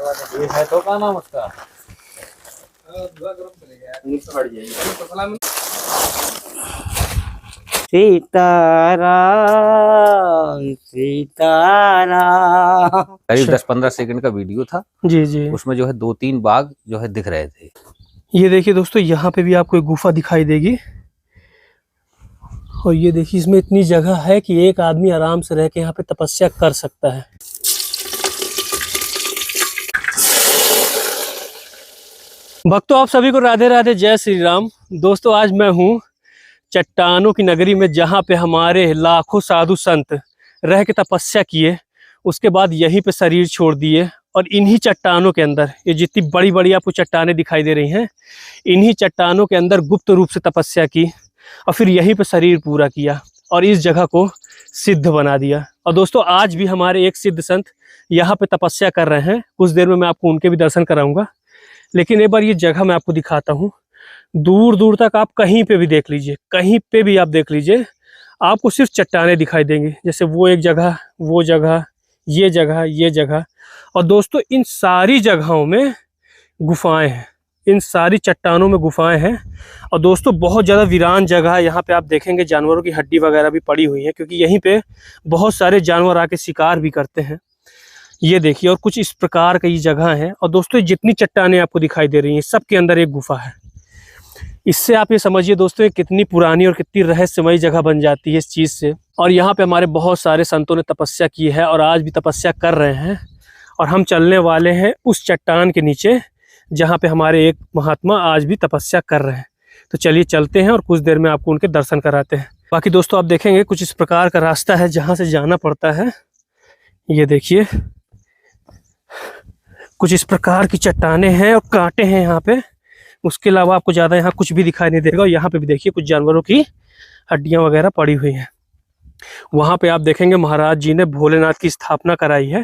ये है तो क्या नाम उसका? सीताराम सीताराम। करीब 10-15 सेकंड का वीडियो था जी जी। उसमें जो है 2-3 बाघ जो है दिख रहे थे। ये देखिए दोस्तों, यहाँ पे भी आपको एक गुफा दिखाई देगी और ये देखिए इसमें इतनी जगह है कि एक आदमी आराम से रह के यहाँ पे तपस्या कर सकता है। भक्तों, आप सभी को राधे राधे, जय श्री राम। दोस्तों, आज मैं हूँ चट्टानों की नगरी में, जहाँ पे हमारे लाखों साधु संत रह के तपस्या किए, उसके बाद यहीं पे शरीर छोड़ दिए। और इन्हीं चट्टानों के अंदर, ये जितनी बड़ी बड़ी आपको चट्टानें दिखाई दे रही हैं, इन्हीं चट्टानों के अंदर गुप्त रूप से तपस्या की और फिर यहीं पे शरीर पूरा किया और इस जगह को सिद्ध बना दिया। और दोस्तों, आज भी हमारे एक सिद्ध संत यहाँ पे तपस्या कर रहे हैं। कुछ देर में मैं आपको उनके भी दर्शन कराऊंगा, लेकिन एक बार ये जगह मैं आपको दिखाता हूँ। दूर दूर तक आप कहीं पे भी देख लीजिए, कहीं पे भी आप देख लीजिए, आपको सिर्फ चट्टानें दिखाई देंगी। जैसे वो एक जगह, वो जगह, ये जगह, ये जगह। और दोस्तों, इन सारी जगहों में गुफाएं हैं, इन सारी चट्टानों में गुफाएं हैं। और दोस्तों, बहुत ज़्यादा वीरान जगह है। यहाँ पे आप देखेंगे जानवरों की हड्डी वगैरह भी पड़ी हुई है, क्योंकि यहीं पे बहुत सारे जानवर आके शिकार भी करते हैं। ये देखिए, और कुछ इस प्रकार की जगह है। और दोस्तों, जितनी चट्टानें आपको दिखाई दे रही हैं, सब के अंदर एक गुफा है। इससे आप ये समझिए दोस्तों, कितनी पुरानी और कितनी रहस्यमयी जगह बन जाती है इस चीज़ से। और यहाँ पे हमारे बहुत सारे संतों ने तपस्या की है और आज भी तपस्या कर रहे हैं। और हम चलने वाले हैं उस चट्टान के नीचे, जहाँ पे हमारे एक महात्मा आज भी तपस्या कर रहे हैं। तो चलिए चलते हैं और कुछ देर में आपको उनके दर्शन कराते हैं। बाकी दोस्तों, आप देखेंगे कुछ इस प्रकार का रास्ता है जहाँ से जाना पड़ता है। ये देखिए, कुछ इस प्रकार की चट्टानें हैं और कांटे हैं यहाँ पे। उसके अलावा आपको ज़्यादा यहाँ कुछ भी दिखाई नहीं देगा। और यहाँ पे भी देखिए, कुछ जानवरों की हड्डियाँ वगैरह पड़ी हुई हैं। वहाँ पे आप देखेंगे महाराज जी ने भोलेनाथ की स्थापना कराई है।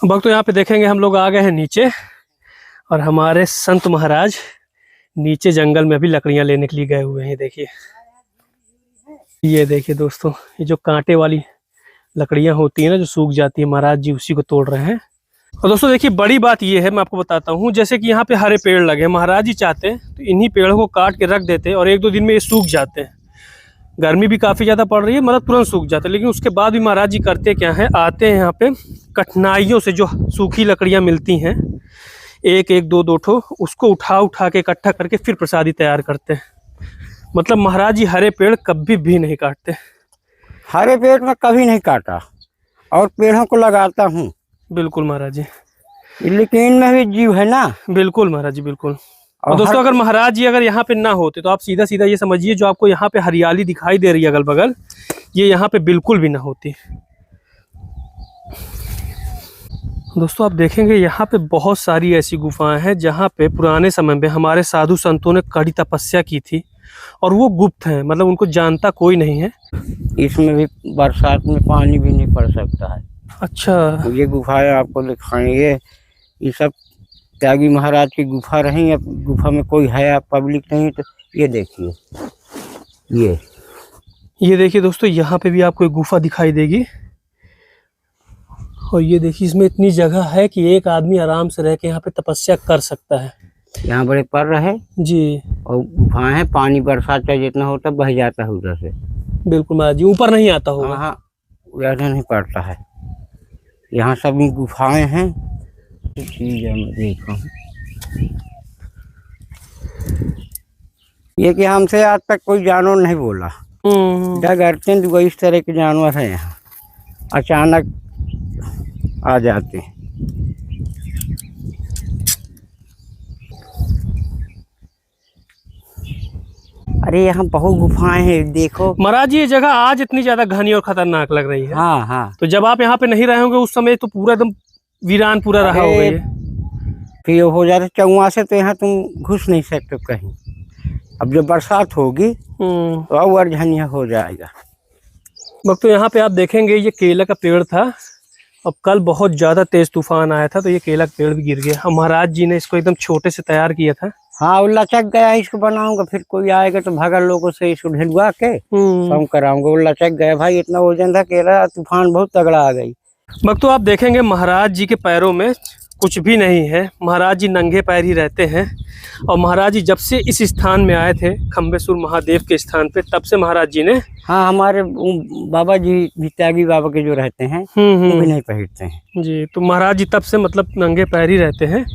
भक्तों, यहाँ पे देखेंगे हम लोग आ गए हैं नीचे, और हमारे संत महाराज नीचे जंगल में भी लकड़ियाँ लेने के लिए गए हुए हैं। देखिए, ये देखिए दोस्तों, ये जो कांटे वाली लकड़ियाँ होती हैं ना, जो सूख जाती है, महाराज जी उसी को तोड़ रहे हैं। और दोस्तों देखिए, बड़ी बात ये है, मैं आपको बताता हूँ, जैसे कि यहाँ पे हरे पेड़ लगे हैं, महाराज जी चाहते हैं तो इन्हीं पेड़ों को काट के रख देते हैं और 1-2 दिन में ये सूख जाते हैं। गर्मी भी काफ़ी ज़्यादा पड़ रही है, मतलब तुरंत सूख जाते हैं। लेकिन उसके बाद भी महाराज जी करते क्या है, आते हैं यहाँ पे कठिनाइयों से जो सूखी लकड़ियाँ मिलती हैं, 1-1, 2-2 ठो, उसको उठा के इकट्ठा करके फिर प्रसादी तैयार करते हैं। मतलब महाराज जी हरे पेड़ कभी भी नहीं काटते। हरे पेड़ में कभी नहीं काटा और पेड़ों को लगाता हूँ। बिल्कुल महाराज जी, लेकिन इनमें भी जीव है ना। बिल्कुल महाराज जी, बिल्कुल। और दोस्तों, अगर महाराज जी अगर यहाँ पे ना होते तो आप सीधा सीधा ये समझिए, जो आपको यहाँ पे हरियाली दिखाई दे रही है अगल बगल, ये यहाँ पे बिल्कुल भी ना होती। दोस्तों, आप देखेंगे यहाँ पे बहुत सारी ऐसी गुफाएं हैं जहाँ पे पुराने समय में हमारे साधु संतों ने कड़ी तपस्या की थी, और वो गुप्त हैं, मतलब उनको जानता कोई नहीं है। इसमें भी बरसात में पानी भी नहीं पड़ सकता है। अच्छा, ये गुफाएं आपको दिखाएंगे, ये सब त्यागी महाराज की गुफा रही। अब गुफा में कोई है, पब्लिक नहीं, तो ये देखिए, ये देखिए दोस्तों, यहाँ पे भी आपको एक गुफा दिखाई देगी। और ये देखिए, इसमें इतनी जगह है कि एक आदमी आराम से रह के यहाँ पे तपस्या कर सकता है। यहाँ बड़े पर्व है जी, और गुफाएं हैं, पानी बरसात का जितना होता बह जाता है उधर से। बिल्कुल महाराज जी, ऊपर नहीं आता होगा। हाँ, ज़्यादा नहीं पड़ता है। यहाँ सब गुफाएं हैं। चीज है, मैं देखा हूँ ये कि हमसे आज तक कोई जानवर नहीं बोला। डरते हैं, तो इस तरह के जानवर हैं यहाँ, अचानक आ जाते हैं। अरे यहाँ बहुत गुफाएं हैं, देखो महाराज जी, ये जगह आज इतनी ज्यादा घनी और खतरनाक लग रही है। हाँ हाँ। तो जब आप यहाँ पे नहीं रहे होंगे उस समय, तो पूरा एकदम वीरान पूरा रहा होगा ये। फिर हो जाता चौवा से, तो यहाँ तुम घुस नहीं सकते कहीं। अब जब बरसात होगी तो और झनिया हो जाएगा। तो यहाँ पे आप देखेंगे, ये केला का पेड़ था, अब कल बहुत ज़्यादा तेज तूफान आया था, तो ये केला का पेड़ भी गिर गया। और महाराज जी ने इसको एकदम छोटे से तैयार किया था। हाँ, वो लचक गया, इसको बनाऊंगा, फिर कोई आएगा तो भगल लोगों से इसको ढिलवा के कम कराऊंगा। वो लचक गया भाई, इतना वजन था केला, तूफान बहुत तगड़ा आ गई। भक्तों, आप देखेंगे महाराज जी के पैरों में कुछ भी नहीं है। महाराज जी नंगे पैर ही रहते हैं। और महाराज जी जब से इस स्थान में आए थे खम्बेश्वर महादेव के स्थान पे, तब से महाराज जी ने हाँ, हमारे बाबा जी भी त्यागी बाबा के जो रहते हैं वो भी नहीं पहनते हैं जी। तो महाराज जी तब से मतलब नंगे पैर ही रहते हैं।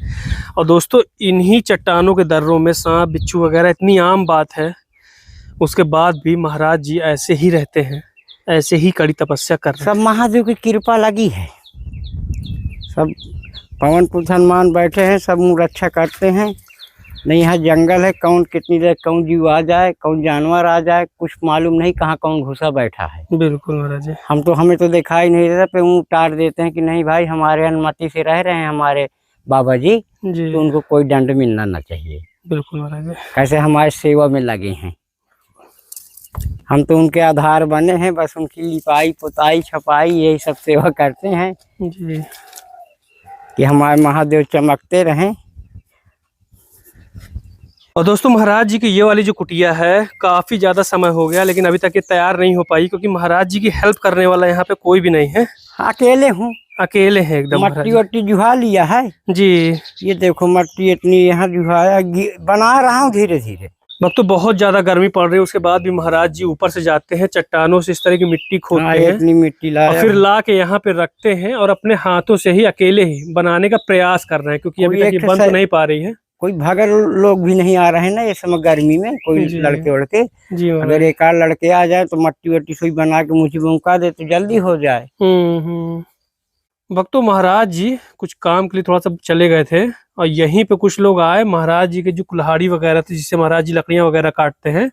और दोस्तों इन्हीं चट्टानों के दर्रों में सांप बिच्छू वगैरह इतनी आम बात है, उसके बाद भी महाराज जी ऐसे ही रहते हैं, ऐसे ही कड़ी तपस्या कर रहे हैं। सब महादेव की कृपा लगी है। सब पवन पुत्र हनुमान बैठे हैं, सब रक्षा करते हैं। नहीं, यहाँ जंगल है, कौन कितनी देर कौन जीव आ जाए, कौन जानवर आ जाए, कुछ मालूम नहीं कहाँ कौन घुसा बैठा है। बिल्कुल महाराज जी। हमें तो दिखाई नहीं देता, पे ऊँ उतार देते हैं कि नहीं भाई हमारे अनुमति से रह रहे हैं हमारे बाबा जी, तो उनको कोई दंड मिलना ना चाहिए। बिल्कुल महाराज जी। कैसे हमारे सेवा में लगे हैं, हम तो उनके आधार बने हैं, बस उनकी लिपाई पुताई छपाई यही सब सेवा करते हैं जी, कि हमारे महादेव चमकते रहें। और दोस्तों महाराज जी की ये वाली जो कुटिया है, काफ़ी ज़्यादा समय हो गया लेकिन अभी तक ये तैयार नहीं हो पाई, क्योंकि महाराज जी की हेल्प करने वाला यहाँ पे कोई भी नहीं है। अकेले हूँ, अकेले हैं एकदम। मट्टी वट्टी जुहा लिया है जी। ये देखो मट्टी इतनी यहाँ जुहाया, बना रहा हूँ धीरे धीरे। तो बहुत ज़्यादा गर्मी पड़ रही है, उसके बाद भी महाराज जी ऊपर से जाते हैं, चट्टानों से इस तरह की मिट्टी खोदते हैं, इतनी मिट्टी ला और फिर ला के यहाँ पे रखते हैं और अपने हाथों से ही अकेले ही बनाने का प्रयास कर रहे हैं, क्योंकि अभी तक ये बन तो नहीं पा रही है। कोई भगर लोग भी नहीं आ रहे हैं ना ये समय गर्मी में, कोई लड़के वड़के जी। अगर एक आध लड़के आ जाए तो मट्टी वट्टी सुई बना के मुझे मुका दे तो जल्दी हो जाए। भक्तों महाराज जी कुछ काम के लिए थोड़ा सा चले गए थे और यहीं पे कुछ लोग आए, महाराज जी के जो कुल्हाड़ी वगैरह थी जिससे महाराज जी लकड़ियां वगैरह काटते हैं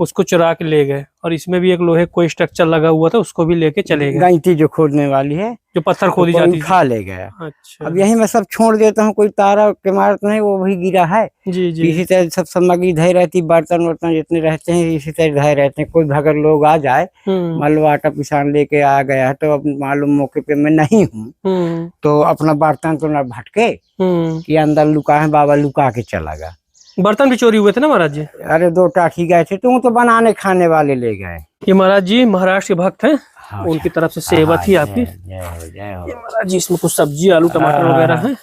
उसको चुरा के ले गए, और इसमें भी एक लोहे कोई स्ट्रक्चर लगा हुआ था उसको भी लेके चले गए। गईती जो खोदने वाली है, जो पत्थर खोदी जाती है, खा ले गया। अच्छा। अब यही मैं सब छोड़ देता हूँ, कोई तारा के मार तो नहीं वो भी गिरा है। जी जी। इसी तरह सब सामग्री धैर्य रहती, बर्तन वर्तन जितने रहते हैं इसी तरह धैर्य रहते हैं। कोई भगर लोग आ जाए, मान लो आटा पिसान लेके आ गया है तो अब मालूम मौके पे मैं नहीं हूँ तो अपना बर्तन तो न भटके कि अंदर लुका है, बाबा लुका के चला गया। बर्तन भी चोरी हुए थे ना महाराज जी? अरे 2 टाठी गए थे तो बनाने खाने वाले ले गए। ये महाराज जी महाराष्ट्र के भक्त हैं। हाँ, उनकी तरफ से सेवा थी आपकी। जय हो जय हो। महाराज जी इसमें कुछ सब्जी आलू टमाटर वगैरह है।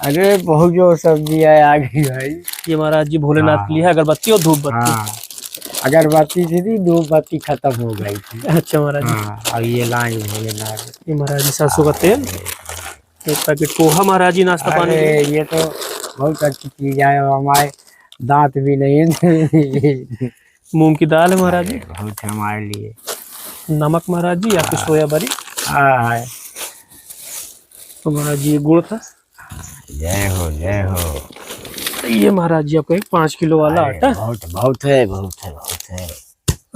अरे बहुत जो सब्जी है आ गई भाई। ये महाराज जी भोलेनाथ के लिए अगरबत्ती और धूप बत्ती। अगरबत्ती थी, धूप बत्ती खत्म हो गई थी। अच्छा महाराज जी। अब ये लाए भोलेनाथ। ये महाराज जी सरसों का तेल, एक पैकेट पोहा महाराज जी नाश्ता पानी। ये तो बहुत अच्छी चीज है, हमारे दांत भी नहीं। मूंग की दाल है महाराज जी, बहुत है हमारे लिए। नमक महाराज जी आपकी सोया बरी। तो महाराज जी गुड़ था। जय हो जय हो। ये महाराज जी आपका एक 5 किलो वाला आटा। बहुत बहुत है बहुत है बहुत है।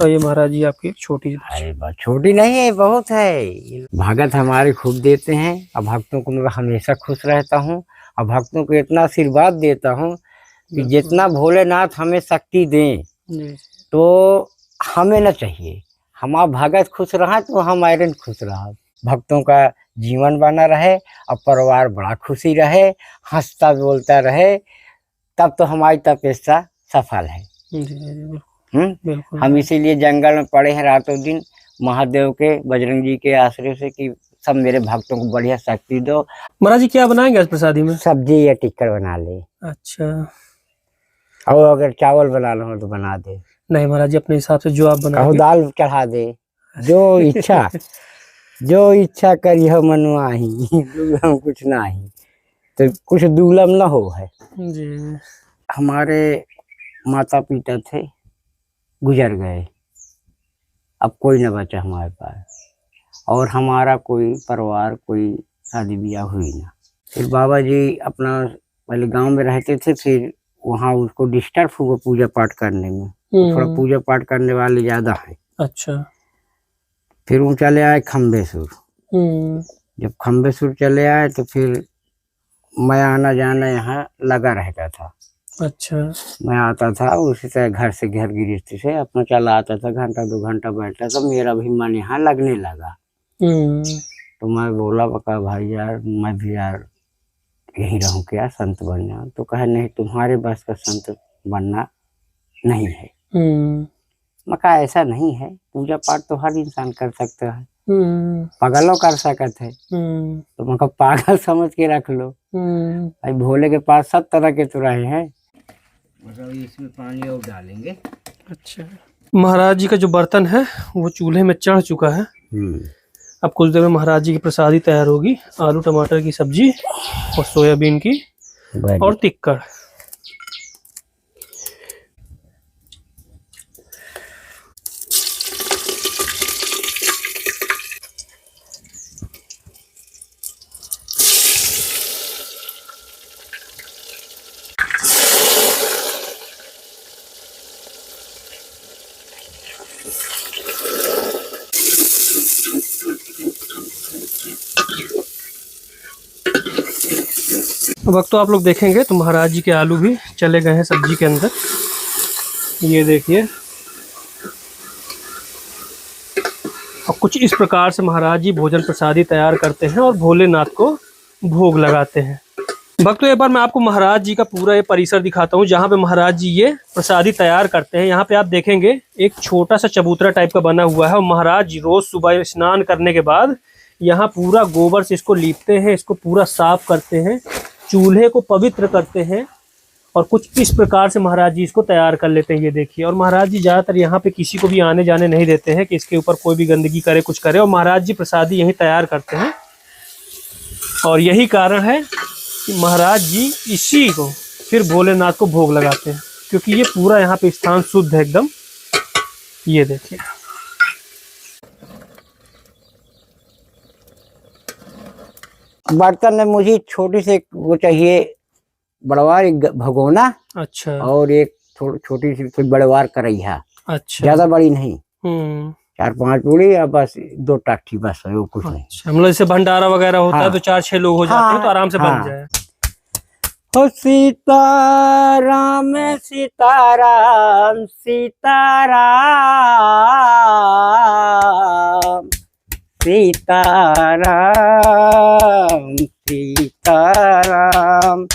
और ये महाराज जी आपकी एक छोटी। अरे छोटी नहीं है, बहुत है। भगत हमारे खूब देते हैं और भक्तों को मैं हमेशा खुश रहता हूँ और भक्तों को इतना आशीर्वाद देता हूँ कि जितना भोलेनाथ हमें शक्ति दें तो हमें न चाहिए। हमारा भगत खुश रहा तो हम आयरन खुश रहा, भक्तों का जीवन बना रहे और परिवार बड़ा खुशी रहे, हंसता बोलता रहे, तब तो हमारी तपस्या सफल है। हम इसीलिए जंगल में पड़े हैं रातों दिन महादेव के बजरंग जी के आश्रय से कि सब मेरे भक्तों को बढ़िया शक्ति दो। महाराज जी क्या बनाएंगे आज प्रसादी में? सब्जी या टिक्कर बना ले। अच्छा। और अगर चावल बनाना हो तो बना दे। नहीं महाराज जी अपने हिसाब से जो आप बनाओ। दाल चढ़ा दे, जो इच्छा जो इच्छा करी हो मनवाही, दुर्लभ कुछ नहीं तो कुछ दुर्लभ न हो है जी। हमारे माता पिता थे, गुजर गए, अब कोई न बचा हमारे पास और हमारा कोई परिवार कोई शादी ब्याह हुई ना। फिर बाबा जी अपना पहले गांव में रहते थे, फिर वहाँ उसको डिस्टर्ब हुआ पूजा पाठ करने में, थोड़ा पूजा पाठ करने वाले ज्यादा हैं। अच्छा। फिर वो चले आए खम्बेश्वर। जब खम्बेश्वर चले आए तो फिर मैं आना जाना यहाँ लगा रहता था। अच्छा। मैं आता था उसी तरह घर से घर गृहस्थी से अपना चला आता था, घंटा 2 घंटा बैठता था, मेरा भी मन यहाँ लगने लगा। तो मैं बोला बका भाई यार मैं भी यार यहीं रहूं क्या, संत बन जाऊं? तो कहे नहीं तुम्हारे बस का संत बनना नहीं है। मैं कहा ऐसा नहीं है, पूजा पाठ तो हर इंसान कर सकता है, पागलों कर सकत है, तो मैं पागल समझ के रख लो। भाई भोले के पास सब तरह के तो रहे हैं। मतलब इसमें पानी और डालेंगे। अच्छा, महाराज जी का जो बर्तन है वो चूल्हे में चढ़ चुका है। अब कुछ देर में महाराज जी की प्रसादी तैयार होगी। आलू टमाटर की सब्जी और सोयाबीन की और टिक्कर। वक्त तो आप लोग देखेंगे तो महाराज जी के आलू भी चले गए हैं सब्जी के अंदर। ये देखिए, और कुछ इस प्रकार से महाराज जी भोजन प्रसादी तैयार करते हैं और भोलेनाथ को भोग लगाते हैं। भक्तों, एक बार मैं आपको महाराज जी का पूरा ये परिसर दिखाता हूँ जहाँ पे महाराज जी ये प्रसादी तैयार करते हैं। यहाँ पे आप देखेंगे एक छोटा सा चबूतरा टाइप का बना हुआ है और महाराज जी रोज सुबह स्नान करने के बाद यहाँ पूरा गोबर से इसको लीपते हैं, इसको पूरा साफ करते हैं, चूल्हे को पवित्र करते हैं और कुछ इस प्रकार से महाराज जी इसको तैयार कर लेते हैं। ये देखिए, और महाराज जी ज़्यादातर यहाँ पे किसी को भी आने जाने नहीं देते हैं कि इसके ऊपर कोई भी गंदगी करे, कुछ करे, और महाराज जी प्रसादी यहीं तैयार करते हैं। और यही कारण है कि महाराज जी इसी को फिर भोलेनाथ को भोग लगाते हैं, क्योंकि ये पूरा यहाँ पे स्थान शुद्ध है एकदम। ये देखिए, बर्तन में मुझे छोटी से वो चाहिए बड़वार, एक भगोना। अच्छा। और एक छोटी सी कोई बड़वार करैया। अच्छा, ज्यादा बड़ी नहीं। 4-5 पूड़ी या बस 2 टाठी, बस है, वो कुछ नहीं। अच्छा, मतलब जैसे भंडारा वगैरह होता है तो 4-6 लोग हो जाते हैं तो आराम से बन जाए। हो सीताराम सीताराम सीताराम सीताराम सीताराम,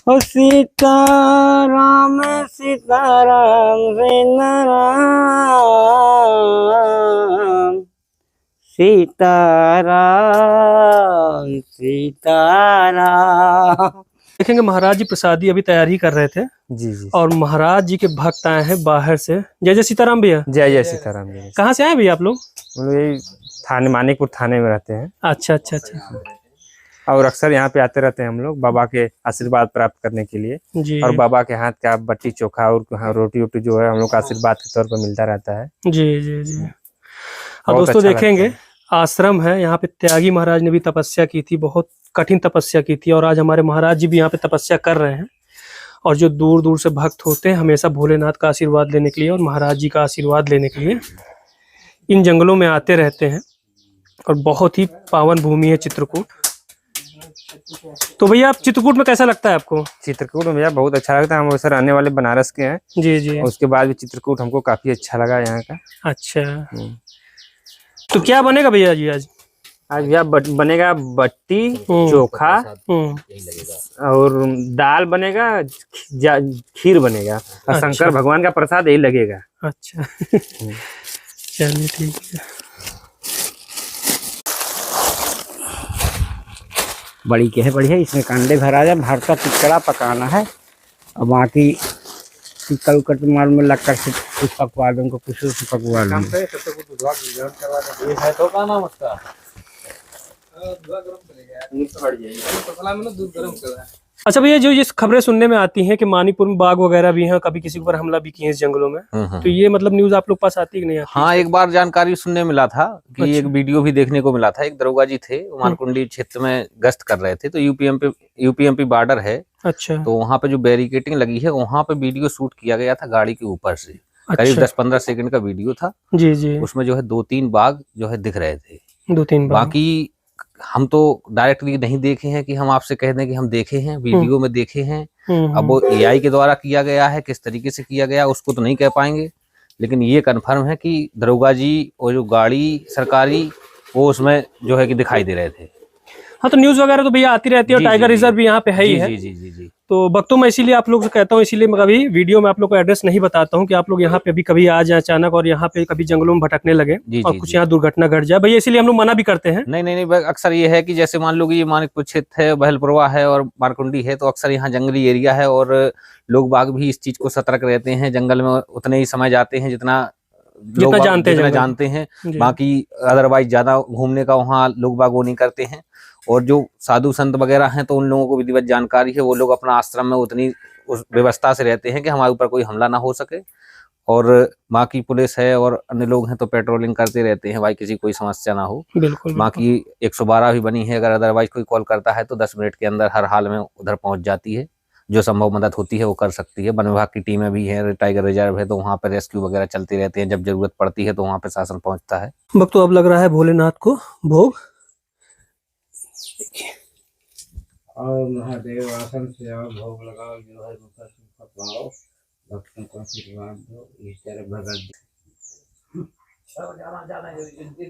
हो सीताराम सीताराम सीताराम सीताराम सीताराम। देखेंगे महाराज जी प्रसादी अभी तैयार ही कर रहे थे। जी जी। और महाराज जी के भक्त आए हैं बाहर से। जय जय सीताराम भैया। जय जय सीताराम भैया। कहाँ से आए भैया आप लोग? हम लोग यही थाने, मानिकपुर थाने में रहते हैं। अच्छा अच्छा अच्छा। और अक्सर यहाँ पे आते रहते हैं हम लोग बाबा के आशीर्वाद प्राप्त करने के लिए जी। और बाबा के हाथ का बट्टी चोखा और रोटी वोटी जो है हम लोग का आशीर्वाद के तौर पर मिलता रहता है। जी जी जी। और दोस्तों अच्छा देखेंगे आश्रम है यहाँ पे, त्यागी महाराज ने भी तपस्या की थी, बहुत कठिन तपस्या की थी, और आज हमारे महाराज जी भी यहाँ पे तपस्या कर रहे हैं। और जो दूर दूर से भक्त होते हैं हमेशा भोलेनाथ का आशीर्वाद लेने के लिए और महाराज जी का आशीर्वाद लेने के लिए इन जंगलों में आते रहते हैं। और बहुत ही पावन भूमि है चित्रकूट। तो भैया आप चित्रकूट में कैसा लगता है आपको? चित्रकूट में भैया बहुत अच्छा लगता है। हम वैसे रहने वाले बनारस के हैं। जी जी। उसके बाद भी चित्रकूट हमको काफी अच्छा लगा यहाँ का। अच्छा, तो क्या बनेगा भैया जी आज? आज भैया बनेगा बट्टी चोखा और दाल बनेगा, खीर बनेगा और अच्छा। शंकर भगवान का प्रसाद यही लगेगा। अच्छा चलिए ठीक है। बड़ी के है बढ़िया, इसमें कांडे भरा जाए, भरता टिकड़ा पकाना है और बाकी टिक्का उक्का तो मालूम में लगकर से कुछ पकवा दूँ, कुछ पकवा लूँ। अच्छा भैया, जो ये खबरें सुनने में आती हैं कि मानीपुर में बाघ वगैरह भी हैं, कभी किसी के ऊपर हमला भी किए हैं इस जंगलों में, तो ये मतलब न्यूज आप लोग पास आती है कि नहीं आती? हाँ, एक बार जानकारी सुनने मिला था कि अच्छा। एक वीडियो भी देखने को मिला था। एक दरोगा जी थे, मारकुंडी क्षेत्र में गश्त कर रहे थे, तो यूपीएमपी बॉर्डर है। अच्छा। तो वहाँ पे जो बैरिकेटिंग लगी है वहाँ पे वीडियो शूट किया गया था गाड़ी के ऊपर से। करीब 10-15 सेकंड का वीडियो था। जी जी। उसमें जो है 2-3 बाघ जो है दिख रहे थे। 2-3 बाघ। बाकी हम तो डायरेक्टली नहीं देखे हैं कि हम आपसे कह दें कि हम देखे हैं, वीडियो में देखे हैं। अब वो एआई के द्वारा किया गया है, किस तरीके से किया गया उसको तो नहीं कह पाएंगे, लेकिन ये कंफर्म है कि दरोगा जी और जो गाड़ी सरकारी वो उसमें जो है कि दिखाई दे रहे थे। हाँ, तो न्यूज वगैरह तो भैया आती रहती है और टाइगर रिजर्व भी यहाँ पे है ही है। जी जी जी जी। तो भक्तों मैं इसीलिए आप लोग से कहता हूँ, इसीलिए मैं कभी वीडियो में आप लोग को एड्रेस नहीं बताता हूँ कि आप लोग यहाँ पे अभी कभी आ जाए अचानक और यहाँ पे कभी जंगलों में भटकने लगे और कुछ यहाँ दुर्घटना घट जाए भैया, इसीलिए हम लोग मना भी करते हैं। नहीं, अक्सर ये है कि जैसे मान लो कि ये मानिकपुर क्षेत्र है, बहलपुरवा है और मारकुंडी है, तो अक्सर यहाँ जंगली एरिया है और लोग बाग भी इस चीज को सतर्क रहते हैं। जंगल में उतने ही समय जाते हैं जितना लोग जानते हैं, बाकी अदरवाइज ज्यादा घूमने का वहाँ लोग बाग वो नहीं करते हैं। और जो साधु संत वगैरह हैं तो उन लोगों को विधिवत जानकारी है, वो लोग अपना आश्रम में उतनी उस व्यवस्था से रहते हैं कि हमारे ऊपर कोई हमला ना हो सके। और बाकी पुलिस है और अन्य लोग हैं तो पेट्रोलिंग करते रहते हैं भाई, किसी कोई समस्या ना हो। बिल्कुल। बाकी 112 भी बनी है, अगर अदरवाइज कोई कॉल करता है तो 10 मिनट के अंदर हर हाल में उधर पहुंच जाती है। जो संभव मदद होती है वो कर सकती है। वन विभाग की टीमें भी हैं, टाइगर रिजर्व है तो वहाँ पे रेस्क्यू वगैरह चलती रहते हैं। जब जरूरत पड़ती है तो वहाँ पे शासन पहुंचता है। भक्तों अब लग रहा है भोलेनाथ को भोग। और महादेव आसन से आओ, भोग लगाओ, जो है पकवाओ, भक्तों को आशीर्वाद दो, इस तरह भगत